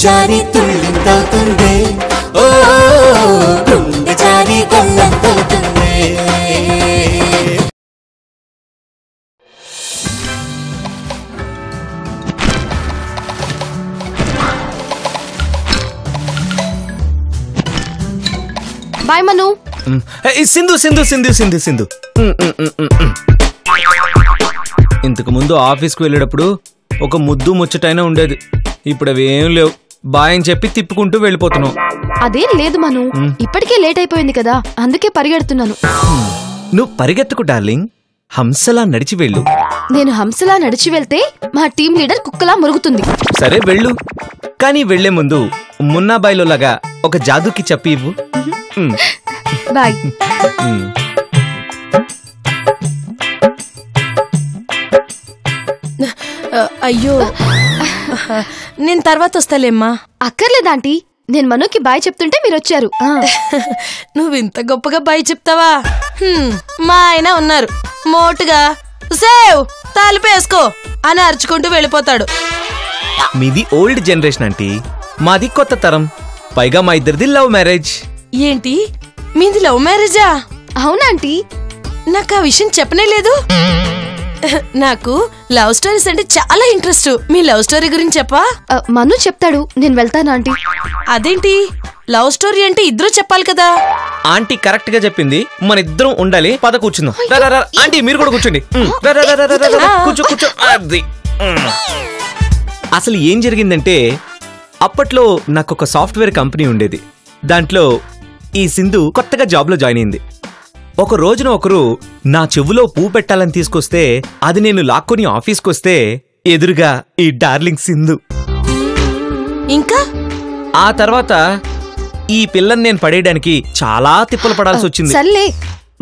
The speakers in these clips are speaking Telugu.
జారి తుళ్ళింతవుతుంది ఓ గుండె జారి గల్లంతవుతుంది. బాయ్ మను. సింధు సింధు సింధు సింధు సింధు ఇంతకు ముందు ఆఫీస్కి వెళ్ళేటప్పుడు ఒక ముద్దు ముచ్చటైనా ఉండేది. ఇప్పుడు అవి ఏం లేవు. బాయ్ అని చెప్పి తిప్పుకుంటూ వెళ్ళిపోతున్నావు. అదేం లేదు మను, ఇప్పటికే లేట్ అయిపోయింది కదా, అందుకే పరిగెడుతున్నాను. నువ్వు పరిగెత్తుకు డార్లింగ్, హంసలా నడిచి వెళ్ళు. నేను హంసలా నడిచి వెళ్తే మా టీం లీడర్ కుక్కలా మురుగుతుంది. సరే వెళ్ళు, కానీ వెళ్లే ముందు మున్నాబాయిలో లాగా ఒక జాదూకి చెప్పి ఇవ్వు. బాయ్. అయ్యో, నేను తర్వాత వస్తాలేమ్మా. అక్కర్లేదాంటీ, నేను మనుకి బాయ్ చెప్తుంటే మీరు వచ్చారు. నువ్వు ఇంత గొప్పగా బాయ్ చెప్తావా? మా ఆయన ఉన్నారు, మోటుగా సేవ్ తలుపేసుకో అని అరుచుకుంటూ వెళ్ళిపోతాడు. మీది ఓల్డ్ జనరేషన్ ఆంటీ, మాది కొత్త తరం. పైగా మా ఇద్దరిది లవ్ మ్యారేజ్. ఏంటి, మీది లవ్ మ్యారేజా? అవునాంటీ? నాకు ఆ విషయం చెప్పనే లేదు. నాకు లవ్ స్టోరీస్ అంటే చాలా ఇంట్రెస్ట్. మీ లవ్ స్టోరీ గురించి చెప్పా? మను చెప్తాడు, నేను వెళ్తాను ఆంటీ. అదేంటి, లవ్ స్టోరీ అంటే ఇద్దరు చెప్పాలి కదా? ఆంటీ కరెక్ట్ గా చెప్పింది, మన ఇద్దరం ఉండాలి. పద కూర్చుందాం. ఆంటీ మీరు కూడా కూర్చోండి. కూర్చో కూర్చో. అసలు ఏం జరిగిందంటే, అప్పట్లో నాకొక సాఫ్ట్వేర్ కంపెనీ ఉండేది. దాంట్లో ఈ సింధు కొత్తగా జాబ్ లో జాయిన్ అయింది. ఒక రోజున ఒకరు నా చెవులో పువ్వు పెట్టాలని తీసుకొస్తే అది నేను లాక్కొని ఆఫీస్కి వస్తే ఎదురుగా ఈ డార్లింగ్ సింధు. ఇంకా ఆ తర్వాత ఈ పిల్లని నేను పడేయడానికి చాలా తిప్పలు పడాల్సి వచ్చింది. సర్లే,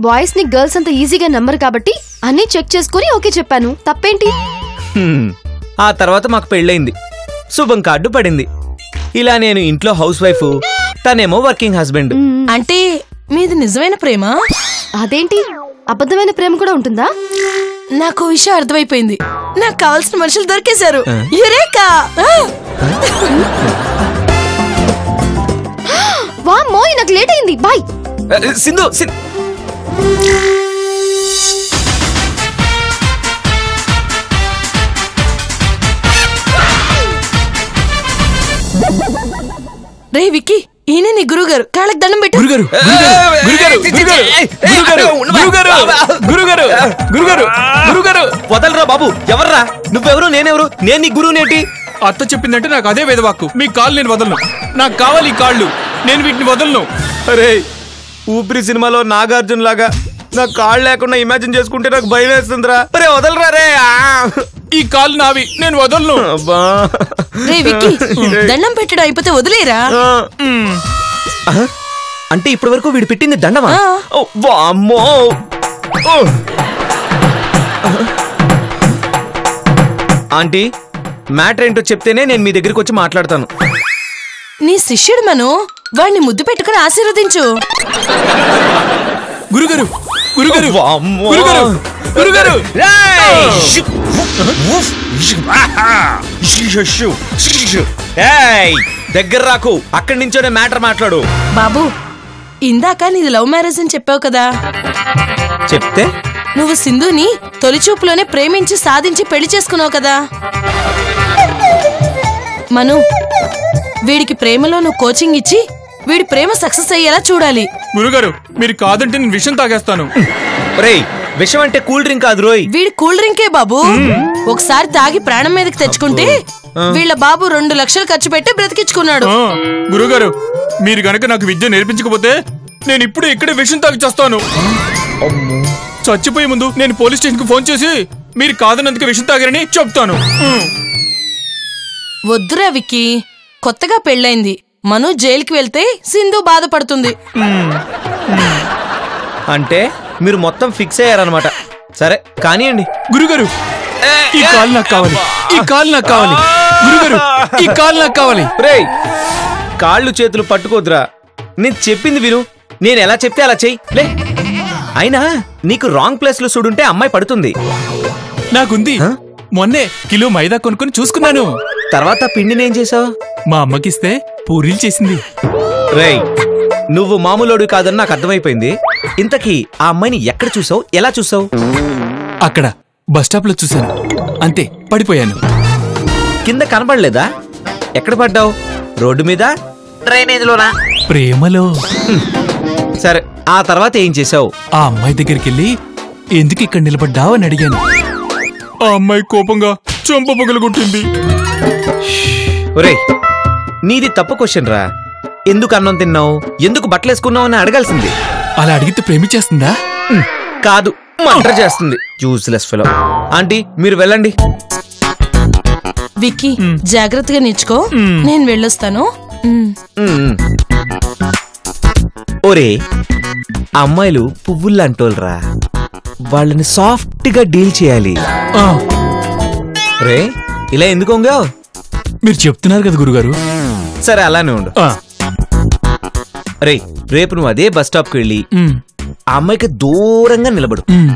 బాయ్స్ ని గర్ల్స్ అంత ఈజీగా నమ్మరు కాబట్టి అన్ని చెక్ చేసుకుని ఓకే చెప్పాను, తప్పేంటి? ఆ తర్వాత మాకు పెళ్ళయింది, శుభం కార్డు పడింది. ఇలా నేను ఇంట్లో హౌస్ వైఫ్, తనేమో వర్కింగ్ హస్బెండ్. అంటే మీది నిజమైన ప్రేమ? అదేంటి, అబద్ధమైన ప్రేమ కూడా ఉంటుందా? నాకు విషయం అర్థమైపోయింది. నాకు కావాల్సిన మనుషులు దొరికేశారు. యురేకా! వామ్మో, నాకు లేట్ అయింది. బాయ్. సింధు రే విక్కీ, ఈయన నీ గురుగారు, కాళ్ళకి దండం పెట్టు. వదలరా బాబు. ఎవర్రా నువ్వెవరు, నేనెవరు? నేను నీ గురువునేంటి? అత్త చెప్పిందంటే నాకు అదే వేదవాక్కు. మీ కాళ్ళు నేను వదలను, నాకు కావాలి ఈ కాళ్ళు, నేను వీటిని వదలను. అరే, ఊపిరి సినిమాలో నాగార్జున లాగా నా కాళ్ళు లేకుండా ఇమాజిన్ చేసుకుంటే నాకు భయం వేస్తుందిరా. అరే వదలరా రే. ఈ కాళ్ళు నావి, నేను వదలను. రే విక్కీ, దండం పెట్టడం అయిపోతే వదిలేరా. అంటే ఇప్పటి వరకు వీడు పెట్టింది దండమా? వామ్మో. ఆంటీ, మ్యాటర్ ఏంటో చెప్తేనే నేను మీ దగ్గరికి వచ్చి మాట్లాడతాను. నీ శిష్యుడు మను, వాడిని ముద్దు పెట్టుకుని ఆశీర్వదించు. గురుగారు, గురుగారు, గురుగారు, గురుగారు. దగ్గర రాకు, అక్కడి నుంచోనే మ్యాటర్ మాట్లాడు. బాబు, ఇందాక నీది లవ్ మ్యారేజ్ అని చెప్పావు కదా, చెప్తే నువ్వు సింధుని తొలిచూపులోనే ప్రేమించి సాధించి పెళ్లి చేసుకున్నావు కదా. మను, వీడికి ప్రేమలో నువ్వు కోచింగ్ ఇచ్చి వీడి ప్రేమ సక్సెస్ అయ్యేలా చూడాలి. గురుగారు, మీరు కాదంటే నేను విషం తాగేస్తాను. రేయ్, విషం అంటే కూల్ డ్రింక్ కాదు రోయ్. వీడి కూల్ డ్రింకే బాబు. ఒకసారి తాగి ప్రాణం మీదకి తెచ్చుకుంటే వీళ్ళ బాబు 2 లక్షలు ఖర్చు పెట్టి బ్రతికించుకున్నాడు. గురుగారు, మీరు గనక నాకు విద్య నేర్పించకపోతే నేను ఇప్పుడు ఇక్కడే విషం తాగి చేస్తాను. చచ్చిపోయే ముందు నేను పోలీస్ స్టేషన్ కు ఫోన్ చేసి మీరు కాదన్నందుకు విషం తాగారని చెప్తాను. వద్దురా విక్కీ, కొత్తగా పెళ్ళైంది. మను జైలుకి వెళ్తే సింధు బాధపడుతుంది. అంటే మీరు మొత్తం ఫిక్స్ అయ్యారనమాట. సరే కానివ్వండి. గురుగారు, ఈ కాలు నాకు కావాలి, ఈ కాలు నాకు కావాలి. గురుగారు, ఈ కాలు నాకు కావాలి. రేయ్, కాళ్ళు చేతులు పట్టుకోద్దురా, నేను చెప్పింది విను. నేను ఎలా చెప్తే అలా చెయ్యి. లే, అయినా నీకు రాంగ్ ప్లేస్ లో చూడుంటే అమ్మాయి పడుతుంది. నాకుంది. మొన్నే కిలో మైదా కొనుక్కొని చూసుకున్నాను. తర్వాత పిండిని ఏం చేసావు? మా అమ్మకిస్తే పూరీలు చేసింది. రేయ్, నువ్వు మామూలోడు కాదని నాకు అర్థమైపోయింది. ఇంతకీ ఆ అమ్మాయిని ఎక్కడ చూసావు, ఎలా చూసావు? అక్కడ బస్ స్టాప్ లో చూశాను, అంతే, పడిపోయాను. కింద కనబడలేదా? ఎక్కడ పడ్డావు? రోడ్డు మీద, డ్రైనేజ్లోనా? ప్రేమలో. సరే, ఆ తర్వాత ఏం చేసావు? ఆ అమ్మాయి దగ్గరికి వెళ్ళి ఎందుకు ఇక్కడ నిలబడ్డావు అని అడిగాను. ఆ అమ్మాయి కోపంగా చంప పగలగొట్టింది. ఒరేయ్, నీది తప్పు క్వశ్చన్ రా. ఎందుకు అన్నం తిన్నావు, ఎందుకు బట్టలేసుకున్నావు అని అడగాల్సింది. అలా అడిగితే ప్రేమించేస్తుందా? కాదు, మర్డర్ చేస్తుంది. Useless fellow. ఆంటీ, మీరు వెళ్ళండి. విక్కీ, జాగ్రత్తగా నిచ్చుకో, నేను వెళ్ళొస్తాను. ఒరే, అమ్మాయిలు పువ్వుల్లాంటోల్రా, వాళ్ళని సాఫ్ట్ గా డీల్ చేయాలి. ఆ, రే, ఇలా ఎందుకు వంగావు? మీరు చెప్తున్నారు కదా గురుగారు. సరే, అలానే ఉండు. ఆ, రే, రేపు నువ్వు అదే బస్ స్టాప్ కి వెళ్ళి ఉమ్, ఆ అమ్మాయికి దూరంగా నిలబడు. ఉమ్,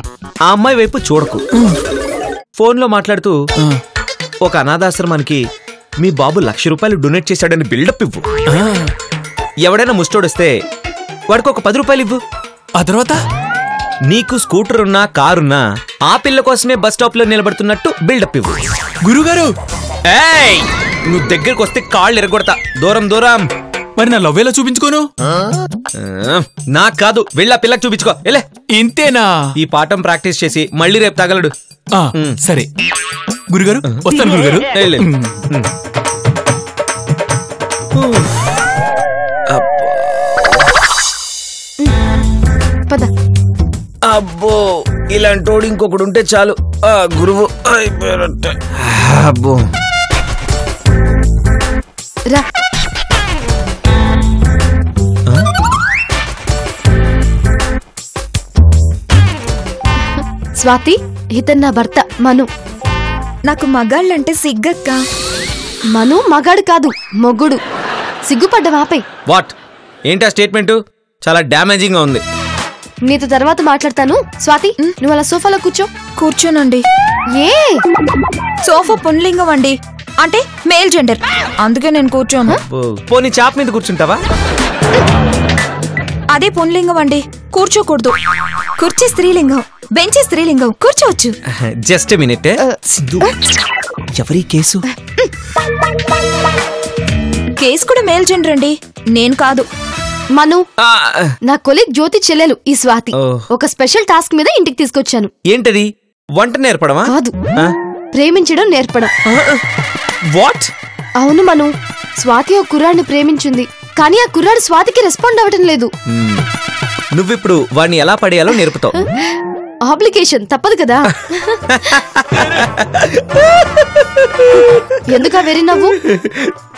ఆ అమ్మాయి వైపు చూడకు. ఫోన్లో మాట్లాడుతూ ఆ, ఒక అనాథాశ్రమానికి మీ బాబు ₹1,00,000 డొనేట్ చేశాడని బిల్డప్ ఇవ్వు. ఆ. ఎవడైనా ముస్టోడొస్తే వాడికి ఒక ₹10 ఇవ్వు. ఆ తర్వాత నీకు స్కూటర్ ఉన్నా, కారున్నా ఆ పిల్ల కోసమే బస్ స్టాప్ లో నిలబడుతున్నట్టు బిల్డప్ ఇవ్వు. గురుగారు, ఏయ్, నువ్వు దగ్గరకు వస్తే కాళ్ళు ఎరగొడతా. దూరం దూరం. మరి నా లవ్ ఎలా చూపించుకోను? నాకు కాదు, వెళ్ళి ఆ పిల్లకి చూపించుకో. వెళ్ళే. ఇంతేనా? ఈ పాఠం ప్రాక్టీస్ చేసి మళ్ళీ రేపు తగలడు. ఆ, సరే గురుగారు, వస్తాను గురుగారు. వెళ్ళు. పద. అబ్బో, ఇలాంటోడు ఇంకొకడు ఉంటే చాలు. ఆ గురువు అయిపోయారంటే. అబ్బో, రా. స్వాతి, ఇతను నా భర్త మను. నాకు మగాళ్ళంటే సిగ్గక్క. మను మగాడు కాదు, మొగ్గుడు. సిగ్గుపడ్డ వాపై. వాట్? ఏంటా స్టేట్మెంట్? చాలా డ్యామేజింగ్ గా ఉంది. నీతో తర్వాత మాట్లాడతాను. స్వాతి, నువ్వు అలా సోఫాలో కూర్చో. కూర్చోనండి. ఏ? సోఫా పుంలింగం అండి, అంటే మేల్ జెండర్, అందుకే నేను కూర్చోను. పోనీ చాప్ మీద కూర్చుంటావా? అదే పుంలింగం అండి, కూర్చోకూడదు. కుర్చీ స్త్రీలింగం, బెంచ్ స్త్రీలింగం, కూర్చోవచ్చు. Just minute. సింధు, ఎవరి కేసు? కేసు కూడా మేల్ జెండర్ అండి, నేను కాదు. మను, నా కొలీగ్ జ్యోతి చెల్లెలు ఈ స్వాతి. ఓ. ఒక స్పెషల్ టాస్క్ మీద ఇంటికి తీసుకొచ్చాను. ఏంటది? వంట నేర్పడమా? కాదు, ప్రేమించడం నేర్పడం. వాట్? అవును మను, స్వాతి ఓ కుర్రాడిని ప్రేమించింది, కానీ ఆ కుర్రాడు స్వాతికి రెస్పాండ్ అవ్వటం లేదు. నువ్విప్పుడు వాడిని ఎలా పడేయాలో నేర్పుతావు. ఆబ్లికేషన్ తప్పదు కదా. ఎందుకా వెరీ నవ్వు?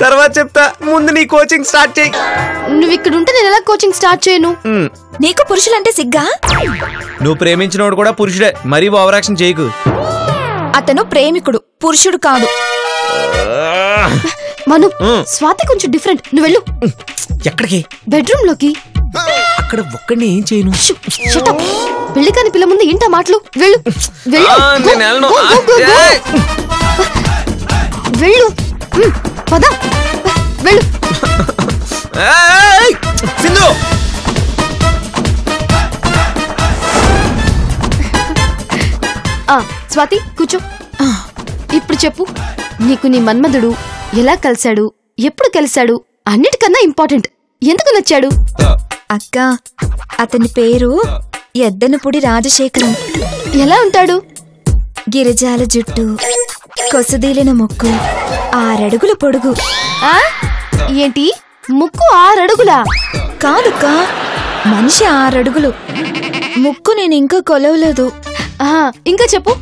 తర్వాత చెప్తా, ముందు నీ కోచింగ్ స్టార్ట్ చేయి. నువ్వు ఇక్కడ ఉంటే నేను ఎలా కోచింగ్ స్టార్ట్ చేయను? నీకు పురుషులంటే సిగ్గా? నువ్వు ప్రేమించినోడు కూడా పురుషుడే, మరీ ఓవరాక్షన్ చేయకు. అతను ప్రేమికుడు, పురుషుడు కాదు. మను, స్వాతి కొంచెం డిఫరెంట్. నువ్వు వెళ్ళు. ఎక్కడికి? బెడ్రూమ్ లోకి. అక్కడ ఒక్కడిని ఏం చేయను. Shut up. పెళ్లి కాని పిల్ల ముందు ఏంటా మాటలు? వెళ్ళు, వెళ్ళు. నేను వెళ్ళను. Go, go, go, go. వెళ్ళు. పద, వెళ్ళు. ఏయ్, సింధు. స్వాతి కూర్చో. ఇప్పుడు చెప్పు, నీకు నీ మన్మధుడు ఎలా కలిశాడు, ఎప్పుడు కలిశాడు, అన్నిటికన్నా ఇంపార్టెంట్ ఎందుకు నచ్చాడు? అక్క, అతని పేరు ఎద్దనపూడి రాజశేఖరం. ఎలా ఉంటాడు? గిరిజాల జుట్టు, కొసదీలిన ముక్కు, 6 అడుగుల పొడుగు. ఆ? ఏంటి, ముక్కు 6 అడుగులా? కాదుక్క, మనిషి 6 అడుగులు. ముక్కు నేను ఇంకా కొలవలేదు. ఇంకా చెప్పు.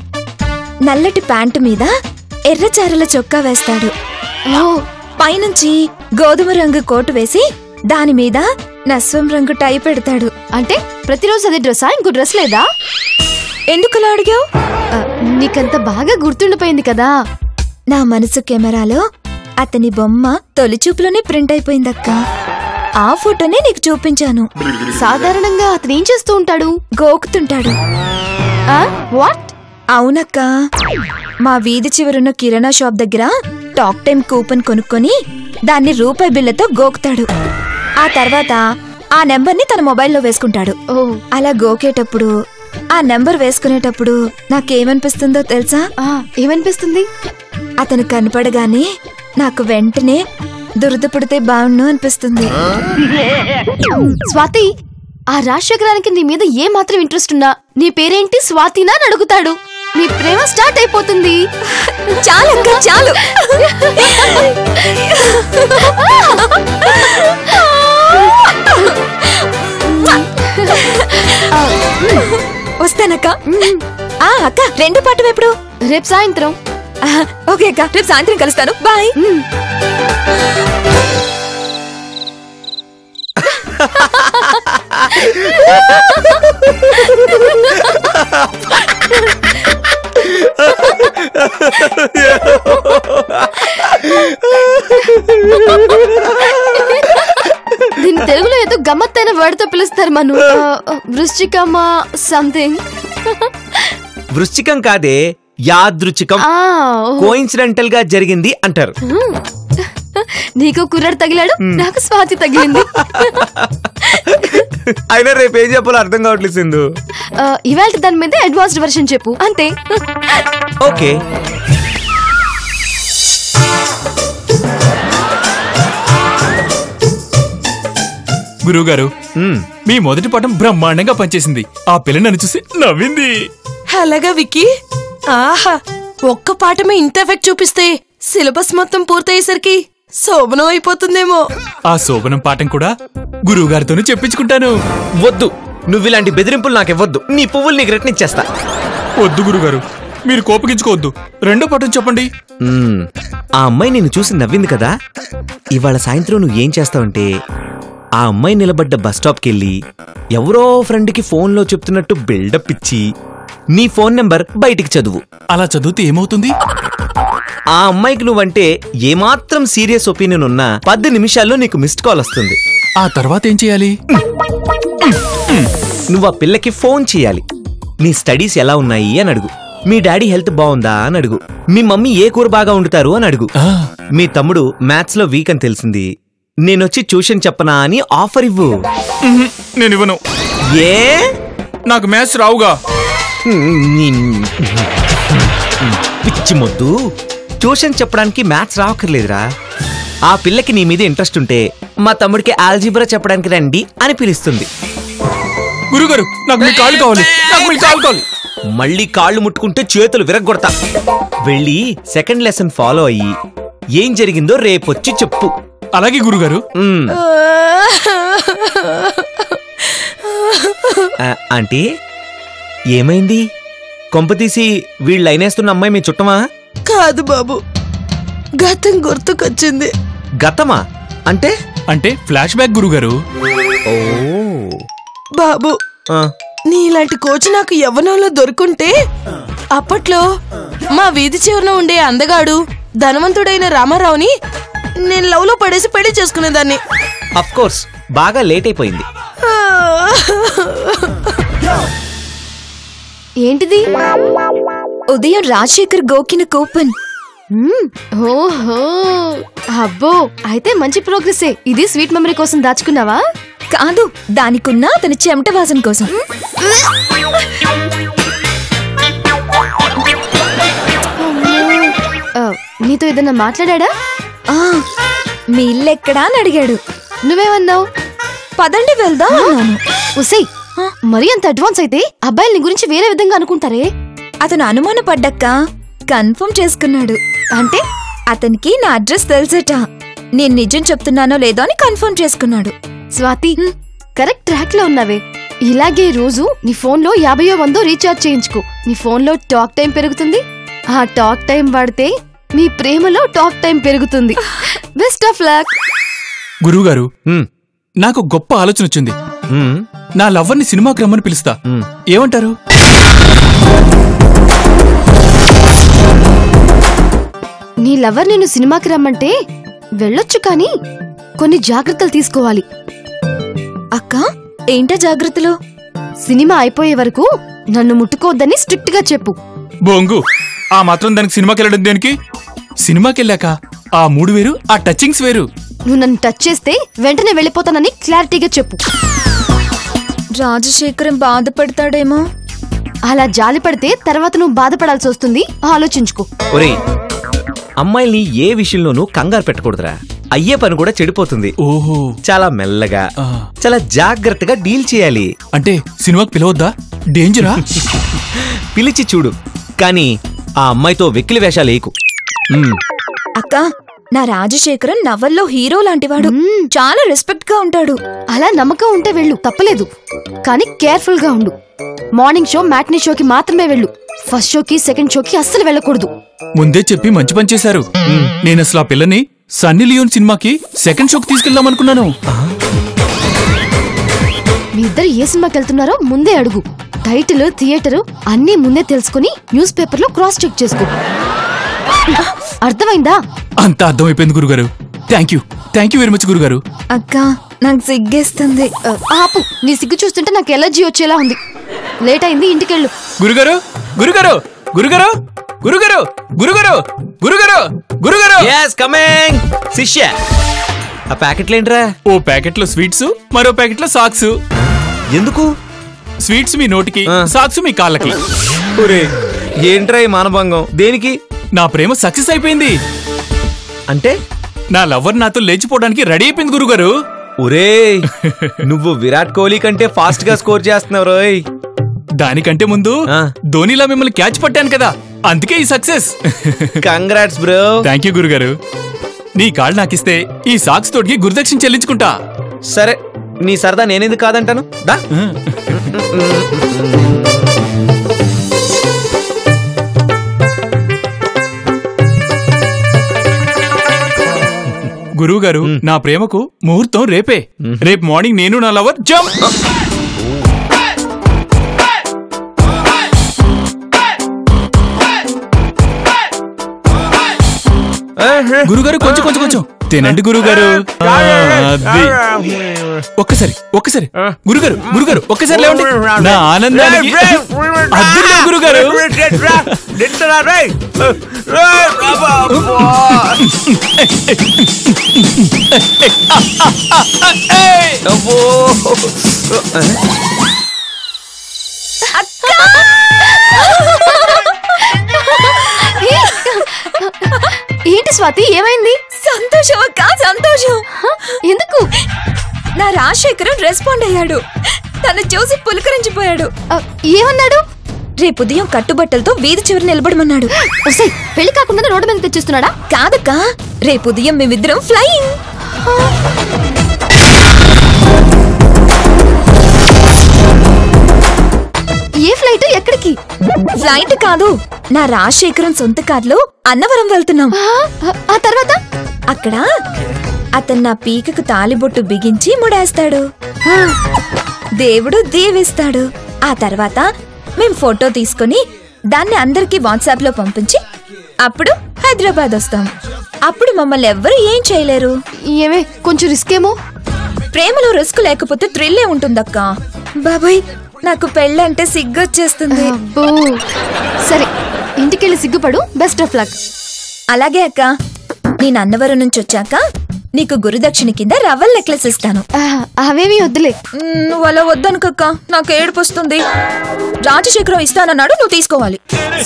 నల్లటి ప్యాంటు మీద ఎర్రచారల చొక్కా వేస్తాడు. ఓ, పైనుంచి గోధుమ రంగు కోటు వేసి దాని మీద నస్వం రంగు టై పెడతాడు. అంటే ప్రతిరోజు అదే డ్రెస్సా? ఇంకో డ్రెస్ లేదా? ఎందుకలా అడిగావు? నీకంత బాగా గుర్తుండిపోయింది కదా. నా మనసు కెమెరాలో అతని బొమ్మ తొలిచూపులోనే ప్రింట్ అయిపోయిందక్క. ఆ ఫోటోనే నీకు చూపించాను. సాధారణంగా అతను ఏం చేస్తూ ఉంటాడు? గోకుతుంటాడు. వాట్? అవునక్క, మా వీధి చివరున్న కిరాణా షాప్ దగ్గర టాక్ టైం కూపన్ కొనుక్కొని దాన్ని రూపాయి బిళ్ళతో గోకుతాడు. ఆ తర్వాత ఆ నెంబర్ని తన మొబైల్లో వేసుకుంటాడు. అలా గోకేటప్పుడు ఆ నెంబర్ వేసుకునేటప్పుడు నాకేమనిపిస్తుందో తెలుసా? ఏమనిపిస్తుంది? అతను కనపడగానే నాకు వెంటనే దురద పుడితే బాగుండు అనిపిస్తుంది. స్వాతి, ఆ రాజశేఖరానికి నీ మీద ఏ మాత్రం ఇంట్రెస్ట్ ఉన్నా నీ పేరేంటి స్వాతినా అని అడుగుతాడు. నీ ప్రేమ స్టార్ట్ అయిపోతుంది. చాలక్క చాలు. వస్తానక్క. అక్క రెండో పాఠం ఎప్పుడు? రేపు సాయంత్రం. ఓకే అక్క, రేపు సాయంత్రం కలుస్తాను. బాయ్. దీని తెలుగులో ఏదో గమ్మత్తైన వర్డ్ తో పిలుస్తారు మను. వృశ్చికమా సంథింగ్. వృశ్చికం కాదే, యాదృచ్ఛికం, కోయిన్సిడెంటల్ గా జరిగింది అంటారు. నీకు కుర్రాడు తగిలాడు, నాకు స్వాతి తగిలింది. అయినా రేపు ఏం చెప్పాలో అర్థం కావట్లేదు సింధు. ఇవాళ దాని మీద అడ్వాన్స్డ్ వర్షన్ చెప్పు అంతే. ఓకే. గురువుగారు, మీ మొదటి పాఠం బ్రహ్మాండంగా పనిచేసింది. ఆ పిల్ల నన్ను చూసి నవ్వింది. అలాగా విక్కీ? ఆహా, ఒక్క పాఠమే ఇంత ఎఫెక్ట్ చూపిస్తే సిలబస్ మొత్తం పూర్తయ్యేసరికి శోభనం అయిపోతుందేమో. ఆ శోభనం పాఠం కూడా గురువుగారితోనే చెప్పించుకుంటాను. వద్దు, నువ్వు ఇలాంటి బెదిరింపులు నాకివ్వద్దు. నీ పువ్వులు నీకు రిటర్న్ ఇచ్చేస్తా. వద్దు గురుగారు, మీరు కోపగించుకోవద్దు. రెండో పాఠం చెప్పండి. ఆ అమ్మాయి నిన్ను చూసి నవ్వింది కదా, ఇవాళ సాయంత్రం నువ్వు ఏం చేస్తావంటే ఆ అమ్మాయి నిలబడ్డ బస్ స్టాప్కి వెళ్ళి ఎవరో ఫ్రెండ్కి ఫోన్లో చెప్తున్నట్టు బిల్డప్ ఇచ్చి నీ ఫోన్ నెంబర్ బయటికి చదువు. అలా చదివితే ఏమవుతుంది? ఆ అమ్మాయికి నువ్వంటే ఏమాత్రం సీరియస్ ఒపీనియన్ ఉన్నా 10 నిమిషాల్లో నీకు మిస్డ్ కాల్ వస్తుంది. ఆ తర్వాత ఏం చేయాలి? నువ్వు ఆ పిల్లకి ఫోన్ చేయాలి. నీ స్టడీస్ ఎలా ఉన్నాయి అని అడుగు. మీ డాడీ హెల్త్ బాగుందా అని అడుగు. మీ మమ్మీ ఏ కూర బాగా వండుతారు అని అడుగు. మీ తమ్ముడు మ్యాథ్స్ లో వీక్ అని తెలిసింది, నేనొచ్చి ట్యూషన్ చెప్పనా అని ఆఫర్ ఇవ్వు. నేను ఇవ్వను. ఏ? నాకు మ్యాథ్స్ రావుగా. పిచ్చి మొద్దు, ట్యూషన్ చెప్పడానికి మ్యాథ్స్ రావక్కర్లేదురా. ఆ పిల్లకి నీ మీద ఇంట్రెస్ట్ ఉంటే మా తమ్ముడికి ఆల్జీబ్రా చెప్పడానికి రండి అని పిలుస్తుంది. గురుగారు, నాకు మీ కాళ్ళు కావాలి. నాకు మీ కాళ్ళు కావాలి. మళ్ళీ కాళ్ళు ముట్టుకుంటే చేతులు విరగ్గొడతా. వెళ్ళి సెకండ్ లెసన్ ఫాలో అయ్యి ఏం జరిగిందో రేపొచ్చి చెప్పు. అలాగే గురుగారు. ఆంటీ, ఏమైంది? కొంపతీసి వీళ్ళు లైనేస్తున్న అమ్మాయి మీ చుట్టమా? కాదు బాబు, గతం గుర్తుకొచ్చింది. గతమా అంటే? అంటే ఫ్లాష్ బ్యాక్ గురుగారు. ఓ బాబు, నీలాంటి కోచ్ నాకు యవ్వనంలో దొరుకుంటే అప్పట్లో మా వీధి చివరన ఉండే అందగాడు ధనవంతుడైన రామారావుని నేను లవ్ లో పడేసి పెళ్లి చేసుకునేదాన్ని. అఫ్ కోర్స్, బాగా లేట్ అయిపోయింది. ఏంటిది? ఉదయం రాజశేఖర్ గోకిన కూపన్. ఓహో, అబ్బో, అయితే మంచి ప్రోగ్రెసే. ఇది స్వీట్ మెమరీ కోసం దాచుకున్నావా? కాదు, దానికున్న అతని చెమట వాసన కోసం. నీతో ఏదన్నా మాట్లాడా? మీ ఇల్లెక్కడా అని అడిగాడు. నువ్వేమన్నావు? పదండి వెళ్దాం అన్నాను. ఉసై, మరీ అంత అడ్వాన్స్ అయితే అబ్బాయిల్ని గురించి వేరే విధంగా అనుకుంటారే. అతను అనుమానపడ్డాక కన్ఫర్మ్ చేసుకున్నాడు. అంటే అతనికి నా అడ్రస్ తెలుసట. నేను నిజం చెప్తున్నానో లేదో అని కన్ఫర్మ్ చేసుకున్నాడు. స్వాతి, కరెక్ట్ ట్రాక్ లో ఉన్నావే. ఇలాగే రోజు నీ ఫోన్ లో 50-100 రీఛార్జ్ చేయించుకో. నీ ఫోన్ లో టాక్ టైం పెరుగుతుంది. ఆ టాక్ టైం వాడితే మీ ప్రేమలో టాక్ టైం పెరుగుతుంది. Best of luck. గురువుగారు, నాకు గొప్ప ఆలోచన వచ్చింది. నా లవ్వర్ని సినిమాకి రమ్మని పిలుస్తా. ఏమంటారు? నీ లవర్ నేను సినిమాకి రమ్మంటే వెళ్ళొచ్చు, కానీ కొన్ని జాగ్రత్తలు తీసుకోవాలి. అక్క, ఏంటా జాగ్రత్తలు? సినిమా అయిపోయే వరకు నన్ను ముట్టుకోవద్దని స్ట్రిక్ట్ గా చెప్పు. బొంగు, ఆ మాత్రం దానికి సినిమాకి వెళ్ళడం దేనికి? సినిమాకెళ్ళాక ఆ మూడు వేరు, ఆ టచింగ్స్ వేరు. నువ్వు నన్ను టచ్ చేస్తే వెంటనే వెళ్ళిపోతానని క్లారిటీగా చెప్పు. రాజశేఖరం బాధపడతాడేమో. అలా జాలి పడితే తర్వాత నువ్వు బాధపడాల్సి వస్తుంది, ఆలోచించుకో. ఒరేయ్, అమ్మాయిల్ని ఏ విషయంలోనూ కంగారు పెట్టకూడదురా. అయ్యే పని కూడా చెడిపోతుంది. ఓహో, చాలా మెల్లగా, ఆ. చాలా జాగ్రత్తగా డీల్ చేయాలి. అంటే సినిమాకి పిలవద్దా? డేంజరా? పిలిచి చూడు, కానీ ఆ అమ్మాయితో వెకిలి వేషాలు వేయకు. అక్క, నా రాజశేఖరం నవల్లో హీరో లాంటివాడు. చాలా రెస్పెక్ట్ గా ఉంటాడు. అలా నమ్మకం ఉంటే వెళ్ళు, తప్పలేదు. కానీ కేర్ఫుల్ గా ఉండు. మార్నింగ్ షో, మ్యాట్నీ షోకి మాత్రమే వెళ్ళు. ఫస్ట్ షోకి, సెకండ్ షోకి అస్సలు వెళ్ళకూడదు. ముందే చెప్పి మంచి పని చేశారు. నేను అసలు ఆ పిల్లని సన్నీ లియోన్ సినిమాకి సెకండ్ షోకి తీసుకెళ్దాం అనుకున్నాను. మీ ఇద్దరు ఏ సినిమాకి వెళ్తున్నారో ముందే అడుగు. టైటిల్, థియేటర్ అన్నీ ముందే తెలుసుకుని న్యూస్ పేపర్ లో క్రాస్ చెక్ చేసుకో. అర్థమైందా? అంత అర్థమైపోయింది గురుగారు. థ్యాంక్ యూ వెరీ మచ్ గురుగారు. అక్క, నాకు సిగ్గేస్తుంది. ఆపు, నీ సిగ్గు చూస్తుంటే నాకు ఎలర్జీ వచ్చేలా ఉంది. లేట్ అయింది, ఇంటికెళ్ళు. గురుగారు గురుగారు గురుగారు గురుగారు గురుగారు గురుగారు గురుగారు yes coming శిష్య. ఆ ప్యాకెట్లేంట్రా? ఓ ప్యాకెట్ లో స్వీట్స్, మరో ప్యాకెట్ లో సాక్స్. ఎందుకు? స్వీట్స్ మీ నోటికి, ఆ. సాక్స్ మీ కాళ్ళకి. ఒరే, ఏంట్రా ఈ మానభంగం? దేనికి? నా ప్రేమ సక్సెస్ అయిపోయింది. అంటే నా లవర్ నాతో లేచిపోవడానికి రెడీ అయిపోయింది గురుగారు. ఒరే, నువ్వు విరాట్ కోహ్లీ కంటే ఫాస్ట్ గా స్కోర్ చేస్తున్నావు రోయ్. దానికంటే ముందు ఆ. ధోనిలా మిమ్మల్ని క్యాచ్ పట్టాను కదా, అందుకే ఈ success. Congrats bro. Thank you గురుగారు. నీ కాళ్ళు నాకిస్తే ఈ సాక్స్ తోటికి గురుదక్షిణ చెల్లించుకుంటా. సరే, నీ సరదా నేనెందుకు కాదంటాను. దా. గురువు గారు, నా ప్రేమకు ముహూర్తం రేపే. రేపు మార్నింగ్ నేను నా లవర్ జంప్. గురుగారు, కొంచెం కొంచెం కొంచెం తినండి గురుగారు. అది. ఒక్కసారి గురుగారు ఒక్కసారి లేవండి. నా ఆనందానికి అద్దులే గురుగారు. ఏంటి స్వాతి, ఏమైంది? సంతోషం అక్క, సంతోషం. ఎందుకు? నా రాజశేఖరం రెస్పాండ్ అయ్యాడు. తను చూసి పులకరించిపోయాడు. ఏమన్నాడు? రేపు ఉదయం కట్టుబట్టలతో వీధి చివరి నిలబడమన్నాడు. ఒసేయ్, పెళ్లి కాకుండా రోడ్డు మీద తెచ్చిస్తున్నాడా? కాదక్క, రేపు ఉదయం మేమిద్దరం ఫ్లయింగ్. ఏ ఫ్లైట్? ఎక్కడికి? ఫ్లైట్ కాదు, నా రాజశేఖరం సొంత కార్లో అన్నవరం వెళ్తున్నాం. ఆ తర్వాత అక్కడ అతను నా పీకకు తాలిబొట్టు బిగించి ముడేస్తాడు. దేవుడు దీవిస్తాడు. ఆ తర్వాత మేం ఫోటో తీసుకుని దాన్ని అందరికీ వాట్సాప్ లో పంపించి అప్పుడు హైదరాబాద్ వస్తాం. అప్పుడు మమ్మల్ని ఎవ్వరు ఏం చేయలేరు. ఏమే, కొంచెం రిస్క్ ఏమో. ప్రేమలో రిస్క్ లేకపోతే థ్రిల్లే ఉంటుందక్క. బాబాయ్, నాకు పెళ్ళంటే సిగ్గొచ్చేస్తుంది. అబ్బో. సరే, ఇంటికెళ్ళి సిగ్గుపడు. Best of luck. అలాగే అక్క, నేను అన్నవరం నుంచి వచ్చాక నీకు గురుదక్షిణ కింద రవ్వల్ నెక్లెస్ ఇస్తాను. అవేమీ వద్దులే. నువ్వు అలా వద్దనుకక్క, నాకు ఏడుపు వస్తుంది. రాజశేఖరం ఇస్తానన్నాడు, నువ్వు తీసుకోవాలి.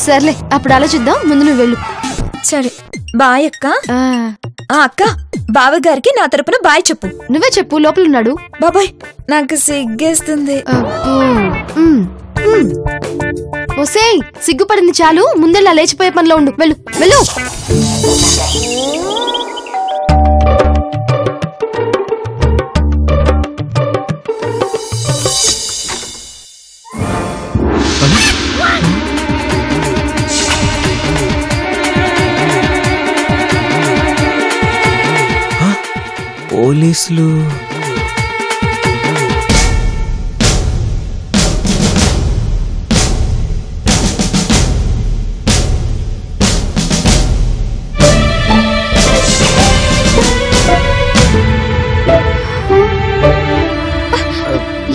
సర్లే, అప్పుడు ఆలోచిద్దాం. ముందు నువ్వు వెళ్ళు. సరే, బాయ్ అక్క. అక్క, బావగారికి నా తరపున బాయ్ చెప్పు. నువ్వే చెప్పు, లోపలున్నాడు. బాబాయ్, నాకు సిగ్గేస్తుంది. ఒసేయ్, సిగ్గుపడింది చాలు. ముందెల్లా లేచిపోయే పనిలో ఉండు. వెళ్ళు వెళ్ళు. పోలీసులు.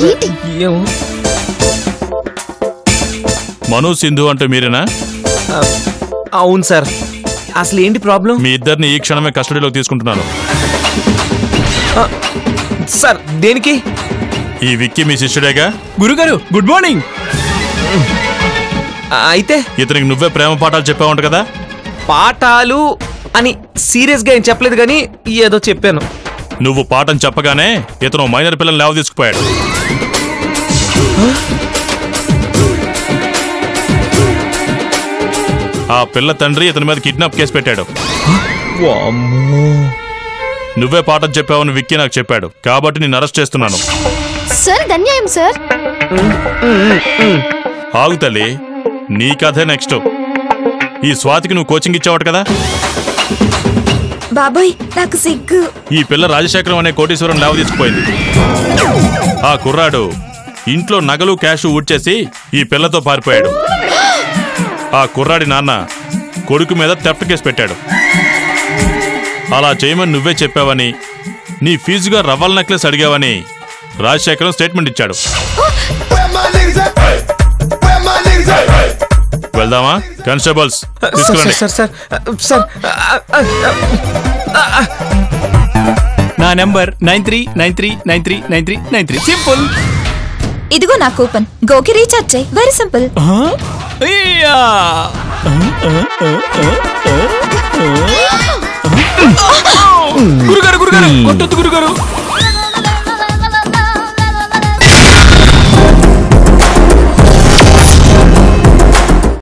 ఏంటి? ఏమో. మనోజ్ సింధు అంటే మీరేనా? అవును సార్. అసలు ఏంటి ప్రాబ్లం? మీ ఇద్దరిని ఈ క్షణమే కస్టడీలోకి తీసుకుంటున్నాను. సార్ దేనికి? ఈ విక్కీ మీ శిష్యుడేగా? గురుగారు గుడ్ మార్నింగ్. అయితే ఇతనికి నువ్వే ప్రేమ పాఠాలు చెప్పావంట కదా? పాఠాలు అని సీరియస్గా ఏం చెప్పలేదు కానీ ఏదో చెప్పాను. నువ్వు పాఠం చెప్పగానే ఇతను మైనర్ పిల్లల్ని లేవ తీసుకుపోయాడు. ఆ పిల్ల తండ్రి ఇతని మీద కిడ్నాప్ కేసు పెట్టాడు. నువ్వే పాఠం చెప్పావని విక్కీ నాకు చెప్పాడు కాబట్టి నేను అరెస్ట్ చేస్తున్నాను. సార్ ధన్యాయం సార్. ఆగు తల్లి, నీ కథే నెక్స్ట్. ఈ స్వాతికి నువ్వు కోచింగ్ ఇచ్చావట కదా? బాబాయ్ నాకు సిగ్గు. ఈ పిల్ల రాజశేఖరం అనే కోటీశ్వరం లేవ తీసుకుపోయింది. ఆ కుర్రాడు ఇంట్లో నగలు క్యాష్ ఊడ్చేసి ఈ పిల్లతో పారిపోయాడు. ఆ కుర్రాడి నాన్న కొడుకు మీద థెఫ్ట్ కేసు పెట్టాడు. అలా చేయమని నువ్వే చెప్పావని, నీ ఫీజుగా రవ్వల నెక్లెస్ అడిగావని రాజశేఖరం స్టేట్మెంట్ ఇచ్చాడు. వెళ్దామా? కానిస్టేబుల్స్ తీసుకురండి. నా నెంబర్ 9393939393 సింపుల్. ఇదిగో నా కూపన్. గోకి రీఛార్జ్ చేయి. Very simple. గురుగారు గురుగారు కొట్టొద్దు